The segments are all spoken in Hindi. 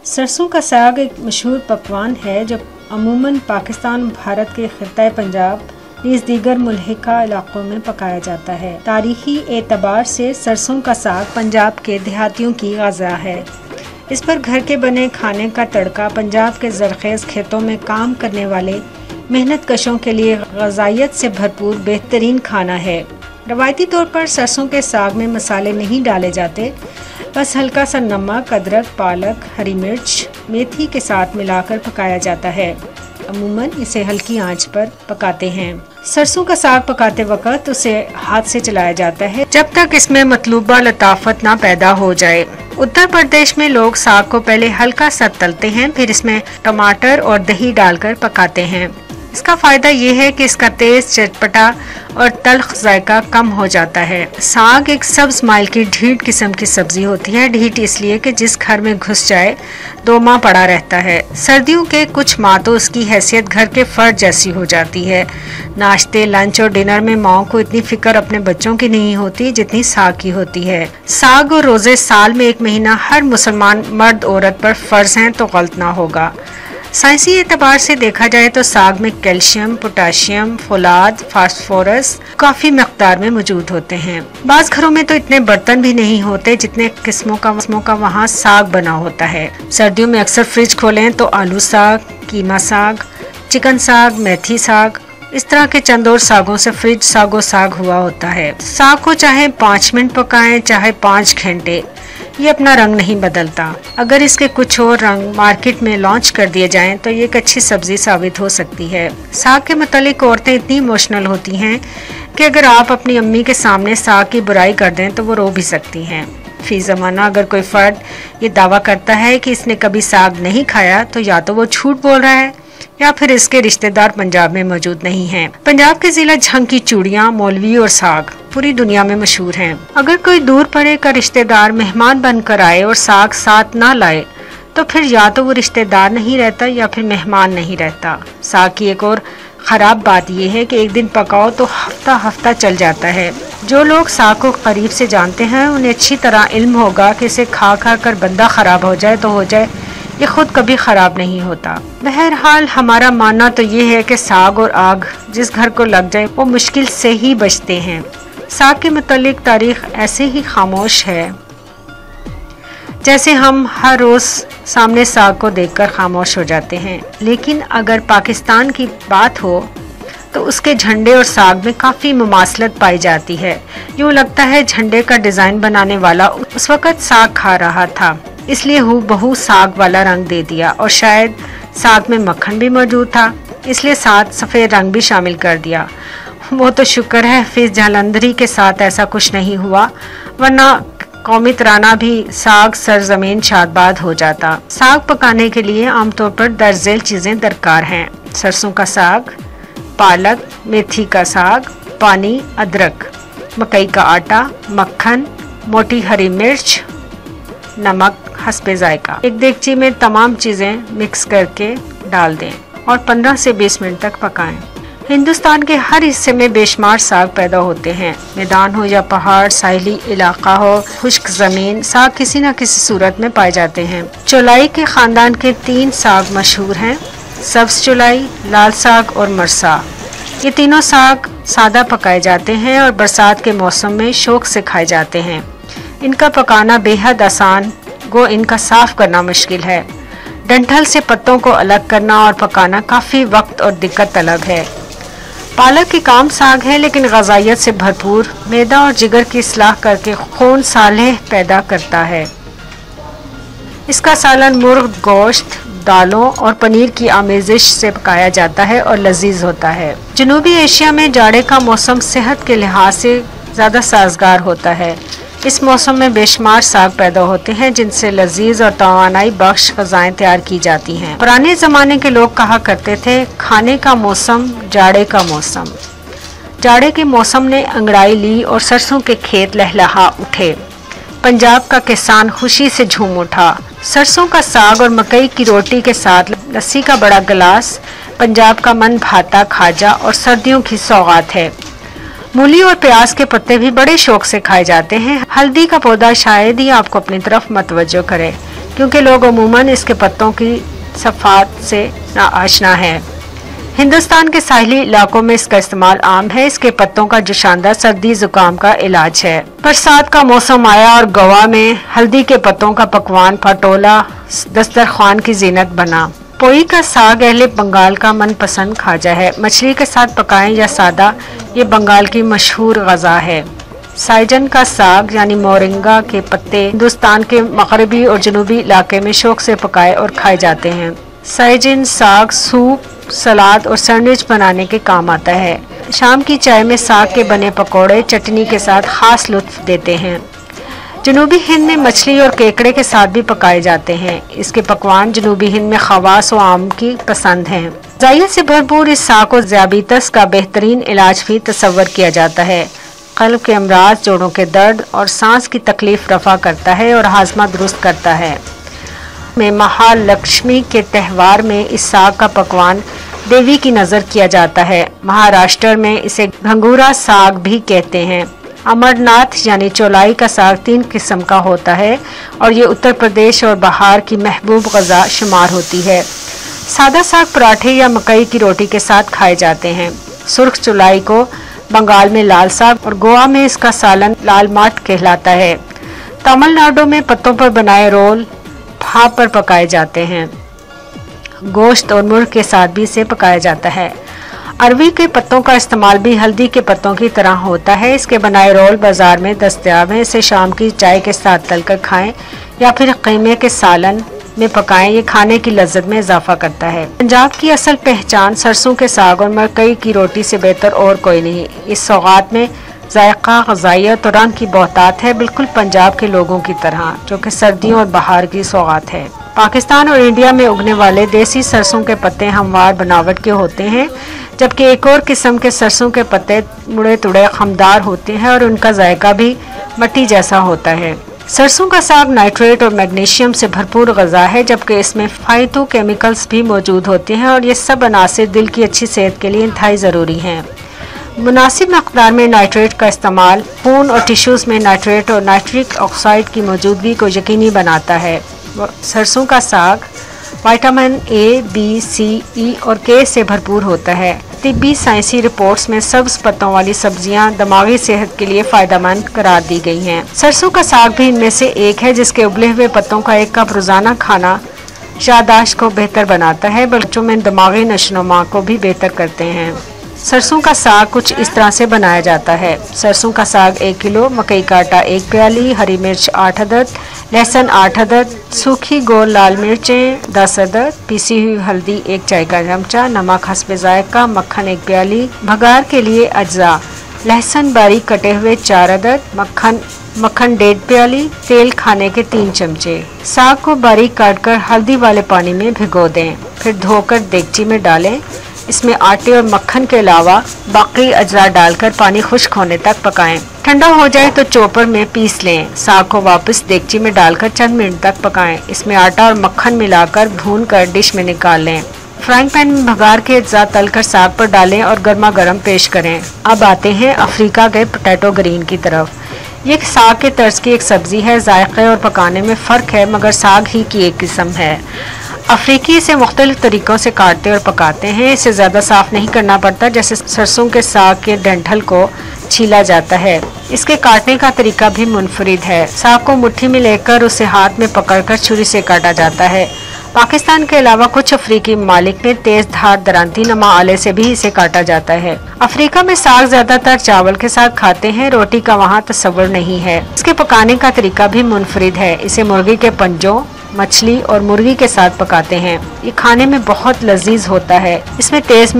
सरसों का साग एक मशहूर पकवान है जो अमूमन पाकिस्तान भारत के खित्ता पंजाब नीज़ दीगर मुल्हिका इलाकों में पकाया जाता है। तारीखी एतबार से सरसों का साग पंजाब के देहातियों की ग़िज़ा है। इस पर घर के बने खाने का तड़का पंजाब के ज़रख़ेज़ खेतों में काम करने वाले मेहनत कशों के लिए ग़िज़ाइयत से भरपूर बेहतरीन खाना है। रवायती तौर पर सरसों के साग में मसाले नहीं डाले जाते, बस हल्का सा नमक, अदरक, पालक, हरी मिर्च, मेथी के साथ मिलाकर पकाया जाता है। अमूमन इसे हल्की आंच पर पकाते हैं। सरसों का साग पकाते वक्त उसे हाथ से चलाया जाता है जब तक इसमें मतलूबा लताफत ना पैदा हो जाए। उत्तर प्रदेश में लोग साग को पहले हल्का सा तलते हैं, फिर इसमें टमाटर और दही डालकर पकाते हैं। इसका फ़ायदा ये है कि इसका तेज़, चटपटा और तल्ख जायका कम हो जाता है। साग एक सब्ज माइल की ढीठ किस्म की सब्जी होती है। ढीठ इसलिए कि जिस घर में घुस जाए 2 माह पड़ा रहता है। सर्दियों के कुछ माह तो उसकी हैसियत घर के फर्द जैसी हो जाती है। नाश्ते, लंच और डिनर में माओं को इतनी फिक्र अपने बच्चों की नहीं होती जितनी साग की होती है। साग और रोज़े साल में 1 महीना हर मुसलमान मर्द औरत पर फ़र्ज हैं तो गलत ना होगा। साइंसी एतबार से देखा जाए तो साग में कैल्शियम, पोटाशियम, फोलाद, फास्फोरस काफ़ी मकदार में मौजूद होते हैं। बाज़ घरों में तो इतने बर्तन भी नहीं होते जितने किस्मों का वहाँ साग बना होता है। सर्दियों में अक्सर फ्रिज खोलें तो आलू साग, कीमा साग, चिकन साग, मेथी साग, इस तरह के चंद और सागों से फ्रिज सागो साग हुआ होता है। साग को चाहे 5 मिनट पकाएं, चाहे 5 घंटे, ये अपना रंग नहीं बदलता। अगर इसके कुछ और रंग मार्केट में लॉन्च कर दिए जाएं तो ये एक अच्छी सब्जी साबित हो सकती है। साग के मुतालिक औरतें इतनी इमोशनल होती हैं कि अगर आप अपनी अम्मी के सामने साग की बुराई कर दें तो वो रो भी सकती हैं। फी ज़माना अगर कोई फ़र्द ये दावा करता है कि इसने कभी साग नहीं खाया तो या तो वो झूठ बोल रहा है या फिर इसके रिश्तेदार पंजाब में मौजूद नहीं हैं। पंजाब के जिला झंग की चूड़ियाँ, मौलवी और साग पूरी दुनिया में मशहूर हैं। अगर कोई दूर परे का रिश्तेदार मेहमान बनकर आए और साग साथ ना लाए तो फिर या तो वो रिश्तेदार नहीं रहता या फिर मेहमान नहीं रहता। साग की एक और ख़राब बात यह है कि एक दिन पकाओ तो हफ्ता हफ्ता चल जाता है। जो लोग साग को करीब से जानते हैं उन्हें अच्छी तरह इल्म होगा कि इसे खा खा कर बंदा ख़राब हो जाए तो हो जाए, ये खुद कभी ख़राब नहीं होता। बहरहाल हमारा मानना तो ये है कि साग और आग जिस घर को लग जाए वो मुश्किल से ही बचते हैं। साग के मुतालिक तारीख ऐसे ही खामोश है जैसे हम हर रोज़ सामने साग को देखकर खामोश हो जाते हैं। लेकिन अगर पाकिस्तान की बात हो तो उसके झंडे और साग में काफ़ी मुमासलत पाई जाती है। यूँ लगता है झंडे का डिज़ाइन बनाने वाला उस वक़्त साग खा रहा था, इसलिए हूबहू साग वाला रंग दे दिया, और शायद साग में मक्खन भी मौजूद था इसलिए साथ सफ़ेद रंग भी शामिल कर दिया। वो तो शुक्र है फिज जालंधरी के साथ ऐसा कुछ नहीं हुआ, वरना कौमी तराना भी साग सरजमीन शादबाद हो जाता। साग पकाने के लिए आमतौर पर दर्जेल चीज़ें दरकार हैं। सरसों का साग, पालक, मेथी का साग, पानी, अदरक, मकई का आटा, मक्खन, मोटी हरी मिर्च, नमक हस्बे जायका। एक देगची में तमाम चीज़ें मिक्स करके डाल दें और 15 से 20 मिनट तक पकाएं। हिंदुस्तान के हर हिस्से में बेशुमार साग पैदा होते हैं। मैदान हो या पहाड़, साहिली इलाका हो, खुश्क ज़मीन, साग किसी न किसी सूरत में पाए जाते हैं। चौलाई के ख़ानदान के 3 साग मशहूर हैं, सब्ज़ चौलाई, लाल साग और मरसा। ये तीनों साग सादा पकाए जाते हैं और बरसात के मौसम में शौक से खाए जाते हैं। इनका पकाना बेहद आसान, गो इनका साफ़ करना मुश्किल है। डंठल से पत्तों को अलग करना और पकाना काफ़ी वक्त और दिक्कत तलब है। पालक की काम साग है लेकिन ग़िज़ाइयत से भरपूर, मैदा और जिगर की इस्लाह करके खून सालेह पैदा करता है। इसका सालन मुर्ग गोश्त, दालों और पनीर की आमेज़िश से पकाया जाता है और लजीज होता है। जनूबी एशिया में जाड़े का मौसम सेहत के लिहाज से ज़्यादा साजगार होता है। इस मौसम में बेशुमार साग पैदा होते हैं जिनसे लजीज और तवानाई बख्श ग़िज़ाएं तैयार की जाती हैं। पुराने ज़माने के लोग कहा करते थे, खाने का मौसम जाड़े का मौसम। जाड़े के मौसम ने अंगड़ाई ली और सरसों के खेत लहलहा उठे। पंजाब का किसान खुशी से झूम उठा। सरसों का साग और मकई की रोटी के साथ लस्सी का बड़ा गिलास पंजाब का मन भाता खाजा और सर्दियों की सौगात है। मूली और प्याज के पत्ते भी बड़े शौक से खाए जाते हैं। हल्दी का पौधा शायद ही आपको अपनी तरफ मतवज्जो करे, क्योंकि लोग अमूमन इसके पत्तों की सफ़ात से नाआशना है। हिंदुस्तान के साहिली इलाकों में इसका इस्तेमाल आम है। इसके पत्तों का जोशांदा सर्दी जुकाम का इलाज है। बरसात का मौसम आया और गोवा में हल्दी के पत्तों का पकवान पटोला दस्तरखान की जीनत बना। पोई का साग अहले बंगाल का मनपसंद खाजा है। मछली के साथ पकाएं या सादा, ये बंगाल की मशहूर गज़ा है। साइजन का साग यानी मोरिंगा के पत्ते हिंदुस्तान के मगरबी और जनूबी इलाके में शौक से पकाए और खाए जाते हैं। साइजन साग सूप, सलाद और सैंडविच बनाने के काम आता है। शाम की चाय में साग के बने पकौड़े चटनी के साथ खास लुत्फ देते हैं। जनूबी हिंद में मछली और केकड़े के साथ भी पकाए जाते हैं। इसके पकवान जनूबी हिंद में खवास और आम की पसंद हैं। ग़िज़ाइयत से भरपूर इस साग को ज़ियाबीतस का बेहतरीन इलाज भी तस्वर किया जाता है। क़ल्ब के अमराज, जोड़ों के दर्द और सांस की तकलीफ रफ़ा करता है और हाजमा दुरुस्त करता है। में महालक्ष्मी के त्यौहार में इस साग का पकवान देवी की नज़र किया जाता है। महाराष्ट्र में इसे घंगूरा साग भी कहते हैं। अमरनाथ यानी चौलाई का साग 3 किस्म का होता है और ये उत्तर प्रदेश और बिहार की महबूब ग़ज़ा शुमार होती है। सादा साग पराठे या मकई की रोटी के साथ खाए जाते हैं। सुर्ख चौलाई को बंगाल में लाल साग और गोवा में इसका सालन लाल माट कहलाता है। तमिलनाडु में पत्तों पर बनाए रोल भाप पर पकाए जाते हैं। गोश्त और मुर्ग के साथ भी इसे पकाया जाता है। अरवी के पत्तों का इस्तेमाल भी हल्दी के पत्तों की तरह होता है। इसके बनाए रोल बाजार में दस्तयाब हैं। इसे शाम की चाय के साथ तलकर खाएं या फिर कीमे के सालन में पकाएं। ये खाने की लज्जत में इजाफा करता है। पंजाब की असल पहचान सरसों के साग और मकई की रोटी से बेहतर और कोई नहीं। इस सौगात में जायका, ग़िज़ाइयत और रंग की बहुतात है, बिल्कुल पंजाब के लोगों की तरह, जो कि सर्दियों और बहार की सौगात है। पाकिस्तान और इंडिया में उगने वाले देसी सरसों के पत्ते हमवार बनावट के होते हैं, जबकि एक और किस्म के सरसों के पत्ते मुड़े तुड़े खमदार होते हैं और उनका जायका भी मट्टी जैसा होता है। सरसों का साग नाइट्रेट और मैग्नीशियम से भरपूर ग़िज़ा है, जबकि इसमें फाइटोकेमिकल्स भी मौजूद होते हैं और ये सब अनासिर दिल की अच्छी सेहत के लिए इंतहाई ज़रूरी हैं। मुनासिब मकदार में नाइट्रेट का इस्तेमाल खून और टिश्यूज़ में नाइट्रेट और नाइट्रिक ऑक्साइड की मौजूदगी को यकीनी बनाता है। सरसों का साग विटामिन ए, बी, सी, ई और के से भरपूर होता है। तिब्बी साइंसी रिपोर्ट्स में सब्ज पत्तों वाली सब्जियां दिमागी सेहत के लिए फ़ायदेमंद करार दी गई हैं। सरसों का साग भी इनमें से एक है, जिसके उबले हुए पत्तों का 1 कप रोज़ाना खाना याददाश्त को बेहतर बनाता है, बच्चों में दिमागी नशोनुमा को भी बेहतर करते हैं। सरसों का साग कुछ इस तरह से बनाया जाता है। सरसों का साग 1 किलो, मकई का आटा 1 प्याली, हरी मिर्च 8 अदद, लहसुन 8 अदद, सूखी गोल लाल मिर्चें 10 अदद, पीसी हुई हल्दी 1 चाय का चमचा, नमक हस्बे जायका, मक्खन 1 प्याली। भगार के लिए अज्जा: लहसुन बारीक कटे हुए 4 अदद, मक्खन 1.5 प्याली, तेल खाने के 3 चमचे। साग को बारीक काटकर हल्दी वाले पानी में भिगो दें, फिर धोकर देगची में डालें। इसमें आटे और मक्खन के अलावा बाकी अज्जा डालकर पानी खुश्क होने तक पकाएं। ठंडा हो जाए तो चॉपर में पीस लें। साग को वापस देगची में डालकर चंद मिनट तक पकाएं। इसमें आटा और मक्खन मिलाकर भूनकर डिश में निकाल लें। फ्राइंग पैन में भगार के अज्जा तलकर साग पर डालें और गर्मा गर्म पेश करें। अब आते हैं अफ्रीका के पोटैटो ग्रीन की तरफ। ये साग के तर्ज की एक सब्जी है। जायके और पकाने में फ़र्क है, मगर साग ही की एक किस्म है। अफ्रीकी इसे मुख्तलिफ तरीक़ों से काटते और पकाते हैं। इसे ज़्यादा साफ़ नहीं करना पड़ता, जैसे सरसों के साग के डंठल को छीला जाता है। इसके काटने का तरीका भी मुनफरिद है। साग को मुट्ठी में लेकर उसे हाथ में पकड़कर छुरी से काटा जाता है। पाकिस्तान के अलावा कुछ अफ्रीकी ममालिक में तेज धार दरांती नमा आले से भी इसे काटा जाता है। अफ्रीका में साग ज्यादातर चावल के साथ खाते हैं, रोटी का वहाँ तस्वर नहीं है। इसके पकाने का तरीका भी मुनफरिद है। इसे मुर्गी के पंजों, मछली और मुर्गी के साथ पकाते हैं। ये खाने में बहुत लजीज होता है। इसमें तेज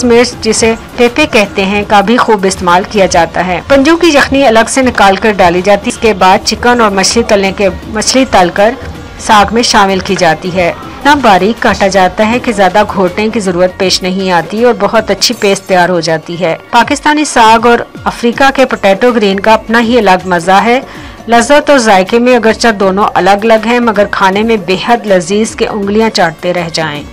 मिर्च जिसे पेपे कहते हैं का भी खूब इस्तेमाल किया जाता है। पंजों की यखनी अलग से निकाल कर डाली जाती है। इसके बाद चिकन और मछली तलकर साग में शामिल की जाती है। इतना बारीक काटा जाता है कि ज्यादा घोटने की जरूरत पेश नहीं आती और बहुत अच्छी पेस्ट तैयार हो जाती है। पाकिस्तानी साग और अफ्रीका के पोटैटो ग्रीन का अपना ही अलग मजा है। लज्जत और जायके में अगरचे दोनों अलग अलग हैं, मगर खाने में बेहद लजीज के उंगलियां चाटते रह जाएं।